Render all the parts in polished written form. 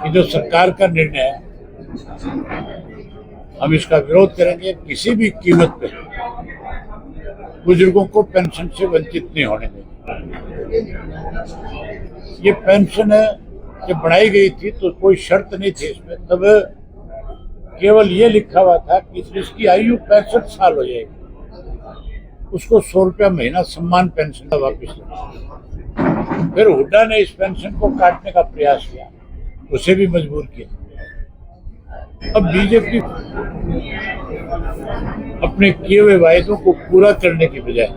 ये जो सरकार का निर्णय है, हम इसका विरोध करेंगे। किसी भी कीमत पे बुजुर्गों को पेंशन से वंचित नहीं होने देंगे। ये पेंशन जब बनाई गई थी तो कोई शर्त नहीं थी इसमें, तब केवल ये लिखा हुआ था कि जिसकी आयु 65 साल हो जाएगी उसको 100 रुपया महीना सम्मान पेंशन का वापिस लेना। फिर हुड्डा ने इस पेंशन को काटने का प्रयास किया, उसे भी मजबूर किया। अब बीजेपी अपने किए हुए वायदों को पूरा करने की बजाय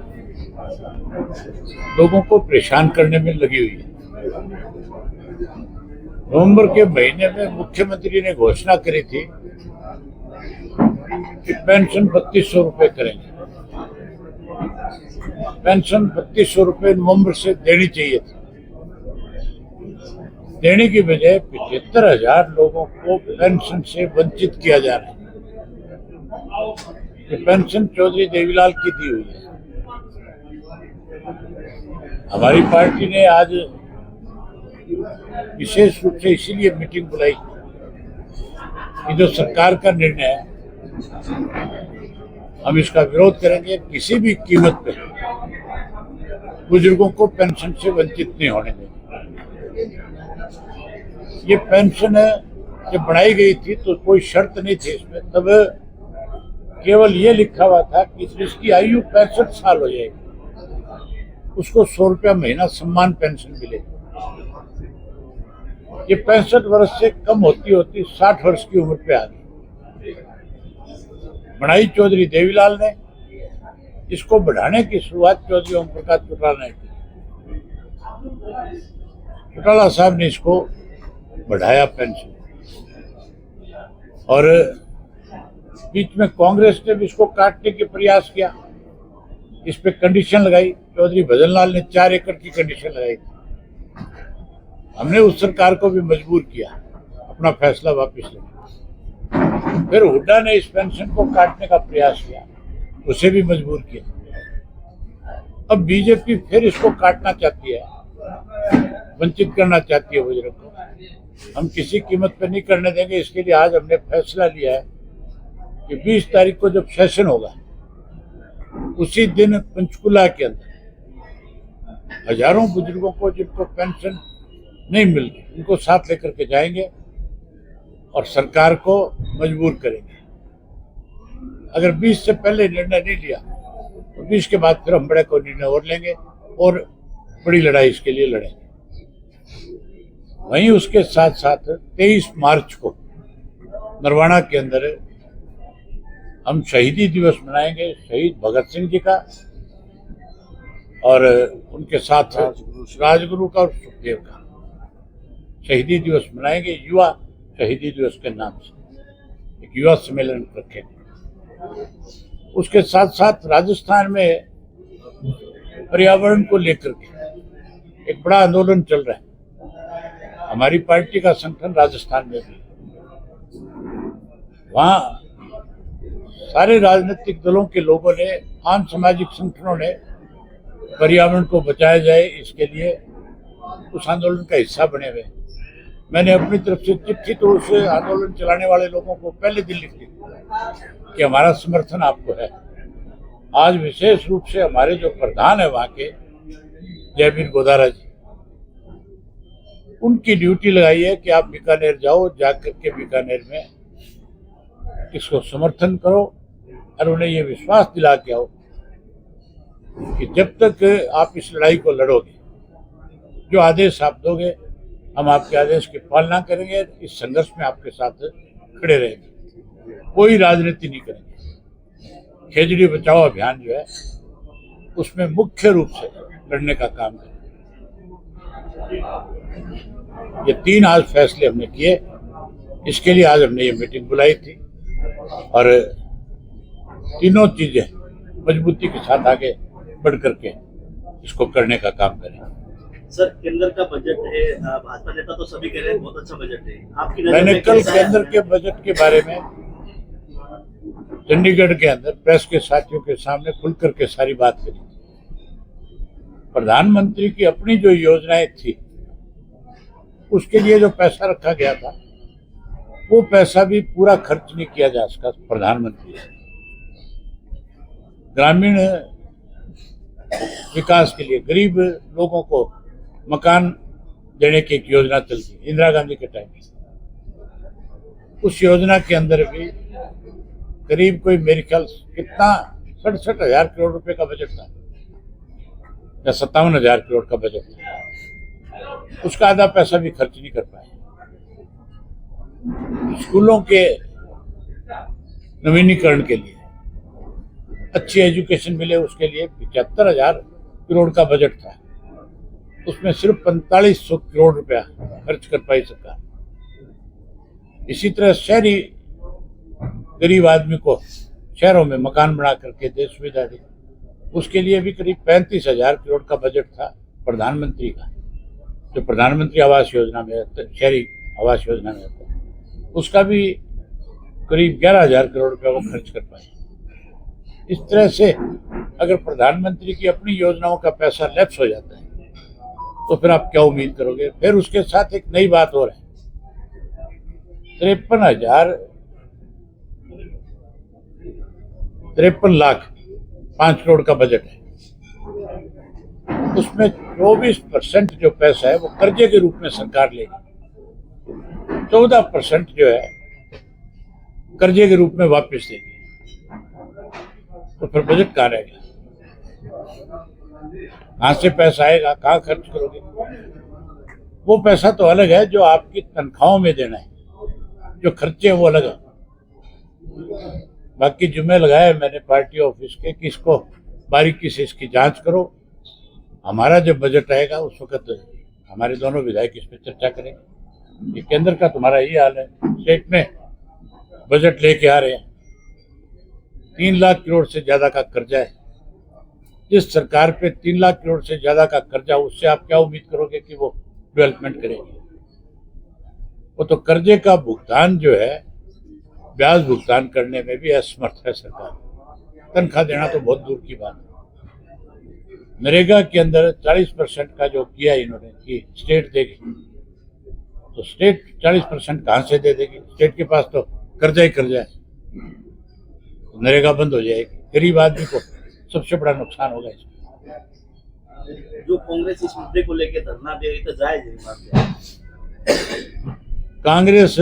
लोगों को परेशान करने में लगी हुई है। नवंबर के महीने में मुख्यमंत्री ने घोषणा करी थी कि पेंशन 3200 रुपए करेंगे। पेंशन 3200 रुपए नवंबर से देनी चाहिए थी। देने की बजाय 75,000 लोगों को पेंशन से वंचित किया जा रहा है। ये पेंशन चौधरी देवीलाल की दी हुई है। हमारी पार्टी ने आज विशेष रूप से इसीलिए मीटिंग बुलाई कि जो सरकार का निर्णय है, हम इसका विरोध करेंगे। किसी भी कीमत पे बुजुर्गों को पेंशन से वंचित नहीं होने देंगे। ये पेंशन जब बनाई गई थी तो कोई शर्त नहीं थी इसमें, तब केवल ये लिखा हुआ था कि जिसकी आयु 65 साल हो जाएगी उसको 100 रुपया महीना सम्मान पेंशन मिलेगी। ये 65 वर्ष से कम होती होती 60 वर्ष की उम्र पे आ गई। बनाई चौधरी देवीलाल ने, इसको बढ़ाने की शुरुआत चौधरी ओम प्रकाश चौटाला ने की। चौटाला साहब ने इसको बढ़ाया पेंशन, और बीच में कांग्रेस ने भी इसको काटने के प्रयास किया। इस पे कंडीशन लगाई, चौधरी भजनलाल ने 4 एकड़ की कंडीशन लगाई थी। हमने उस सरकार को भी मजबूर किया अपना फैसला वापस लेने। फिर हुड्डा ने इस पेंशन को काटने का प्रयास किया, उसे भी मजबूर किया। अब बीजेपी फिर इसको काटना चाहती है, वंचित करना चाहती है बुजुर्ग को। हम किसी कीमत पर नहीं करने देंगे। इसके लिए आज हमने फैसला लिया है कि 20 तारीख को जब सेशन होगा उसी दिन पंचकुला के अंदर हजारों बुजुर्गों को जिनको पेंशन नहीं मिल रही उनको साथ लेकर के जाएंगे और सरकार को मजबूर करेंगे। अगर 20 से पहले निर्णय नहीं लिया तो 20 के बाद फिर हम बड़े को निर्णय और लेंगे और बड़ी लड़ाई इसके लिए लड़ेंगे। वहीं उसके साथ साथ 23 मार्च को नरवाना के अंदर हम शहीदी दिवस मनाएंगे, शहीद भगत सिंह जी का और उनके साथ राजगुरु का और सुखदेव का शहीदी दिवस मनाएंगे। युवा शहीदी दिवस के नाम से एक युवा सम्मेलन रखेंगे। उसके साथ साथ राजस्थान में पर्यावरण को लेकर के एक बड़ा आंदोलन चल रहा है। हमारी पार्टी का संगठन राजस्थान में भी, वहाँ सारे राजनीतिक दलों के लोगों ने, आम सामाजिक संगठनों ने पर्यावरण को बचाया जाए इसके लिए उस आंदोलन का हिस्सा बने हुए। मैंने अपनी तरफ से चिट्ठी तो उस आंदोलन चलाने वाले लोगों को पहले दिन लिख दी कि हमारा समर्थन आपको है। आज विशेष रूप से हमारे जो प्रधान है वहाँ के जयवीर गोदारा जी, उनकी ड्यूटी लगाई है कि आप बीकानेर जाओ, जाकर के बीकानेर में इसको समर्थन करो और उन्हें ये विश्वास दिला के आओ कि जब तक आप इस लड़ाई को लड़ोगे, जो आदेश आप दोगे हम आपके आदेश की पालना करेंगे, इस संघर्ष में आपके साथ खड़े रहेंगे, कोई राजनीति नहीं करेंगे। खेजड़ी बचाओ अभियान जो है उसमें मुख्य रूप से लड़ने का काम करेंगे। ये 3 आज फैसले हमने किए, इसके लिए आज हमने ये मीटिंग बुलाई थी और तीनों चीजें मजबूती के साथ आगे बढ़ करके इसको करने का काम करें। सर, केंद्र का बजट है, भाजपा नेता तो सभी कह रहे हैं बहुत अच्छा बजट है। आपकी मैंने कल केंद्र के बजट के बारे में चंडीगढ़ के अंदर प्रेस के साथियों के सामने खुल करके सारी बात करी। प्रधानमंत्री की अपनी जो योजनाएं थी उसके लिए जो पैसा रखा गया था वो पैसा भी पूरा खर्च नहीं किया जा सका प्रधानमंत्री से। ग्रामीण विकास के लिए गरीब लोगों को मकान देने की एक योजना चलती इंदिरा गांधी के टाइम में। उस योजना के अंदर भी करीब कोई मेरे ख्याल कितना 67,000 करोड़ रुपए का बजट था या 57,000 करोड़ का बजट था। उसका आधा पैसा भी खर्च नहीं कर पाए। स्कूलों के नवीनीकरण के लिए, अच्छी एजुकेशन मिले उसके लिए 75,000 करोड़ का बजट था। उसमें सिर्फ 4500 करोड़ रुपया खर्च कर पाई सरकार। इसी तरह शहरी गरीब आदमी को शहरों में मकान बना करके दे सुविधा दी। उसके लिए भी करीब 35,000 करोड़ का बजट था प्रधानमंत्री का, जो प्रधानमंत्री आवास योजना में शहरी आवास योजना में था। उसका भी करीब 11,000 करोड़ रुपया वो खर्च कर पाए। इस तरह से अगर प्रधानमंत्री की अपनी योजनाओं का पैसा लैप्स हो जाता है तो फिर आप क्या उम्मीद करोगे। फिर उसके साथ एक नई बात और है, 53 लाख 5 करोड़ का बजट है। उसमें 24% जो पैसा है वो कर्जे के रूप में सरकार लेगी, 14% जो है कर्जे के रूप में वापस देगी। तो फिर बजट कहाँ रहेगा, कहाँ से पैसा आएगा, कहाँ खर्च करोगे। वो पैसा तो अलग है जो आपकी तनख्वाहों में देना है, जो खर्चे वो अलग है। बाकी जुम्मे लगाए मैंने पार्टी ऑफिस के कि इसको बारीकी से इसकी जांच करो। हमारा जब बजट आएगा उस वक्त हमारे दोनों विधायक इस पर चर्चा करेंगे। ये केंद्र का तुम्हारा ये हाल है, स्टेट में बजट लेके आ रहे हैं, 3 लाख करोड़ से ज्यादा का कर्जा है। जिस सरकार पे 3 लाख करोड़ से ज्यादा का कर्जा, उससे आप क्या उम्मीद करोगे कि वो डेवलपमेंट करेगी। वो तो कर्जे का भुगतान जो है, ब्याज भुगतान करने में भी असमर्थ है सरकार। तनख्वाह देना तो बहुत दूर की बात है। नरेगा के अंदर 40% का जो किया इन्होंने कि स्टेट देगी, तो स्टेट 40% कहाँ से दे देगी। स्टेट के पास तो कर्जा ही कर्जा है। तो नरेगा बंद हो जाएगी, गरीब आदमी को सबसे बड़ा नुकसान होगा इसमें। जो कांग्रेस इस मुद्दे को लेकर धरना दे रही तो जायज है बात है। कांग्रेस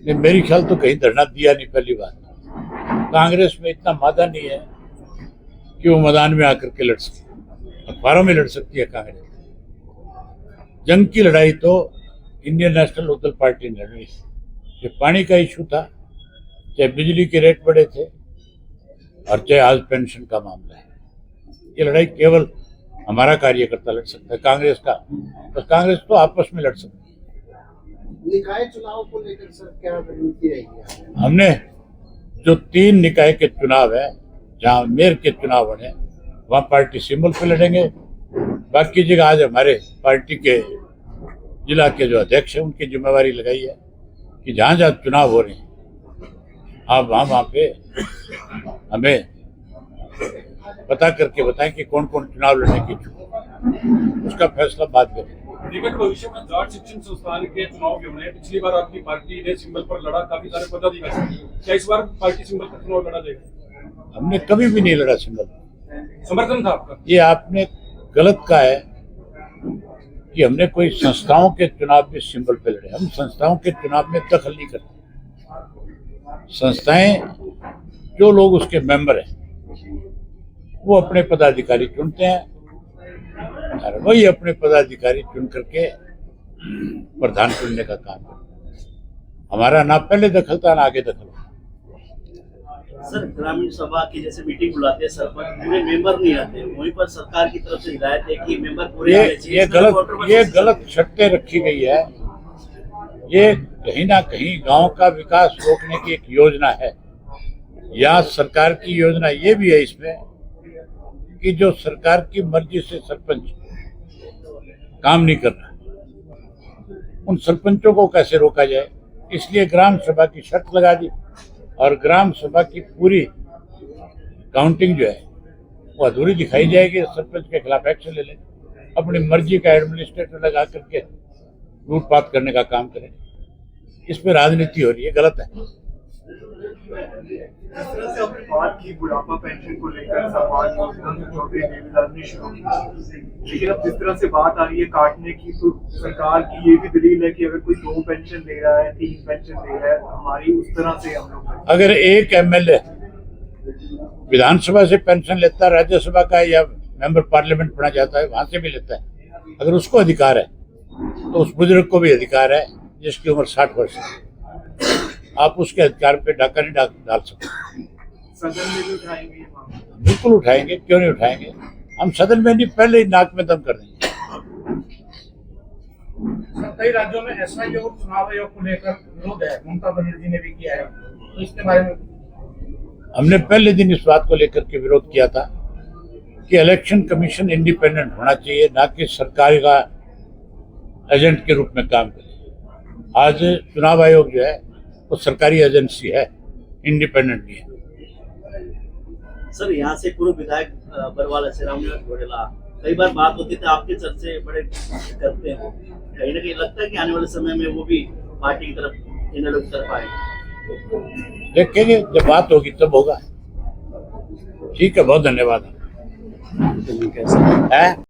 ने मेरी ख्याल तो कहीं धरना दिया नहीं। पहली बात, कांग्रेस में इतना मादा नहीं है कि वो मैदान में आकर के लड़ सके। अखबारों में लड़ सकती है कांग्रेस। जंग की लड़ाई तो इंडियन नेशनल लोकदल पार्टी ने लड़ी। ये पानी का इशू था, चाहे बिजली के रेट बढ़े थे, और चाहे आज पेंशन का मामला है। ये लड़ाई केवल हमारा कार्यकर्ता लड़ सकता है, कांग्रेस का बस। कांग्रेस तो आपस में लड़ सकती है। निकाय चुनाव को लेकर सर क्या रणनीति रहेगी? हमने जो 3 निकाय के चुनाव है, जहाँ मेयर के चुनाव बने, वहाँ पार्टी सिंबल पे लड़ेंगे। बाकी जगह आज हमारे पार्टी के जिला के जो अध्यक्ष हैं उनकी जिम्मेवारी लगाई है कि जहाँ जहाँ चुनाव हो रहे हैं आप वहाँ पे हमें पता करके बताएं कि कौन कौन चुनाव लड़ने की इच्छुक है। उसका फैसला बाद में। निकट भविष्य में जाट शिक्षण संस्थान के चुनाव भी होने हैं। पिछली बार आपकी पार्टी ने सिंबल पर लड़ा, काफी सारे पदाधिकारी। क्या इस बार पार्टी सिंबल पर चुनाव लड़ा जाएगा? हमने कभी भी नहीं लड़ा सिंबल। समर्थन था आपका? ये आपने गलत कहा है कि हमने कोई संस्थाओं के चुनाव भी सिंबल पे लड़े। हम संस्थाओं के चुनाव में दखल नहीं करते। संस्थाएं, जो लोग उसके मेंबर हैं, वो अपने पदाधिकारी चुनते हैं और वही अपने पदाधिकारी चुन करके प्रधान चुनने का काम करते हैं। हमारा ना पहले दखल था ना आगे दखल। सर, ग्रामीण सभा की जैसे मीटिंग बुलाते हैं सरपंच, पूरे मेंबर नहीं आते, वहीं पर सरकार की तरफ से हिदायत है कि मेंबर पूरे आने चाहिए। ये गलत शर्तें रखी गई है। ये कहीं ना कहीं गांव का विकास रोकने की एक योजना है, या सरकार की योजना ये भी है इसमें कि जो सरकार की मर्जी से सरपंच काम नहीं कर रहा, उन सरपंचों को कैसे रोका जाए। इसलिए ग्राम सभा की शर्त लगा दी, और ग्राम सभा की पूरी काउंटिंग जो है वो अधूरी दिखाई जाएगी, सरपंच के खिलाफ एक्शन ले लेंगे। अपनी मर्जी का एडमिनिस्ट्रेटर लगा करके लूटपाट करने का काम करें। इस पे राजनीति हो रही है, गलत है। जिस तरह से आपने बात की बुढ़ापा पेंशन को लेकर समाज योजना जो चौधरी देवीलाल ने शुरू की, लेकिन अब जिस तरह से बात आ रही है काटने की, तो सरकार की ये भी दलील है कि अगर कोई 2 पेंशन ले रहा है, 3 पेंशन ले रहा है, हमारी उस तरह से हम लोग अगर एक एमएलए विधानसभा से पेंशन लेता है, राज्यसभा का या मेंबर पार्लियामेंट बना जाता है, वहां से भी लेता है, अगर उसको अधिकार है तो उस बुजुर्ग को भी अधिकार है जिसकी उम्र 60 वर्ष है। आप उसके अधिकार पे डाका नहीं डाल सकते। सदन में भी उठाएंगे ये मामला? बिल्कुल उठाएंगे, क्यों नहीं उठाएंगे। हम सदन में नहीं, पहले ही नाक में दम कर देंगे। कई राज्यों में एसआई और चुनाव आयोग को लेकर विरोध है, ममता बनर्जी ने भी किया है, तो इसके बारे में हमने पहले दिन इस बात को लेकर के विरोध किया था कि इलेक्शन कमीशन इंडिपेंडेंट होना चाहिए, ना कि सरकार का एजेंट के रूप में काम करे। आज चुनाव आयोग जो है वो सरकारी एजेंसी है, इंडिपेंडेंट नहीं है। सर यहाँ से पूर्व विधायक बरवाला से रामनिवास घोडेला कई बार बात होती थी, आपके चर्चे बड़े करते हैं, कहीं ना कहीं लगता है कि आने वाले समय में वो भी पार्टी की तरफ इन लोग तरफ आए। देखेंगे, जब बात होगी तब होगा। ठीक है, बहुत धन्यवाद है।